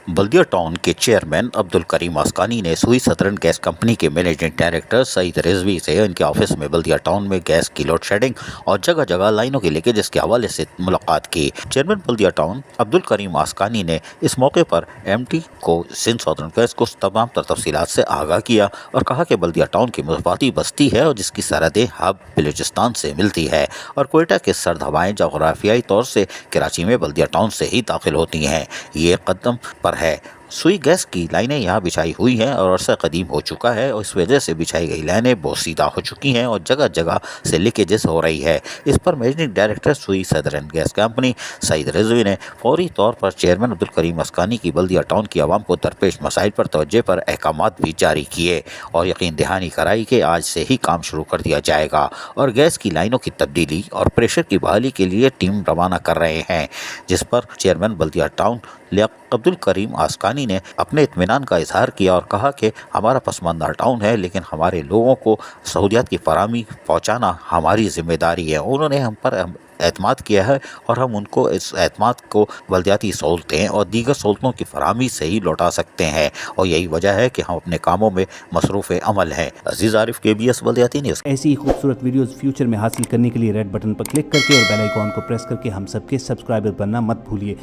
बल्दिया town के chairman Abdul Karim आस्कानी ने सुई सदरन गैस कंपनी के मैनेजिंग डायरेक्टर सईद रिजवी से उनके ऑफिस में बल्दिया टाउन में गैस की लोड शेडिंग और जगह जगह लाइनों के लीकेज के हवाले से मुलाकात की। चेयरमैन बल्दिया टाउन अब्दुल करीम आस्कानी ने इस मौके पर एमडी को सिंध सदरन गैस को तमाम तफसीलात से आगाह किया और कहा कि बल्दिया टाउन की मुफाती बस्ती है और जिसकी सरहदें हब बलूचिस्तान से मिलती है और कोयटा के सर्द हवाएं जोग्राफियाई तौर से कराची में बल्दिया टाउन से ही दाखिल होती हैं। ये कदम पर है। सुई गैस की लाइनें यहाँ बिछाई हुई हैं और अरसा कदीम हो चुका है और इस वजह से बिछाई गई लाइनें बोसीदा हो चुकी हैं और जगह जगह से लीकेजेस हो रही है। इस पर managing director Sui southern gas company Syed Rizvi ने फौरी तौर पर चेयरमैन अब्दुल करीम आस्कानी की बल्दिया टाउन की आवाम को दरपेश मसाइल पर तवज्जो पर अहकामात भी जारी किए और यकीन दहानी कराई कि आज से ही काम शुरू कर दिया जाएगा और गैस की लाइनों की तब्दीली और प्रेशर की बहाली के लिए टीम रवाना कर रहे हैं, जिस पर चेयरमैन बल्दिया टाउन अब्दुल करीम आस्कानी ने अपने इत्मीनान का इजहार किया और कहा कि हमारा पसमानदा टाउन है लेकिन हमारे लोगों को सहूलियात की फराहमी पहुँचाना हमारी जिम्मेदारी है। उन्होंने हम पर एतमाद किया है और हम उनको इस एतमाद को बल्दियाती सहूलतें और दीगर सहूलतों की फराहमी से ही लौटा सकते हैं और यही वजह है कि हम अपने कामों में मसरूफ़ अमल हैं। अजीज़ आरिफ, KBS बल्दियाती न्यूज़। ऐसी ही खूबसूरत वीडियोस फ्यूचर में हासिल करने के लिए रेड बटन पर क्लिक करके और बेल आइकॉन को प्रेस करके हम सबके सब्सक्राइबर बनना मत भूलिए।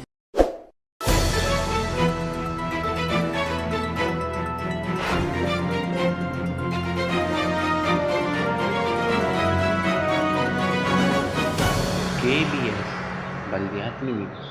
KBS बल्दियाती न्यूज़।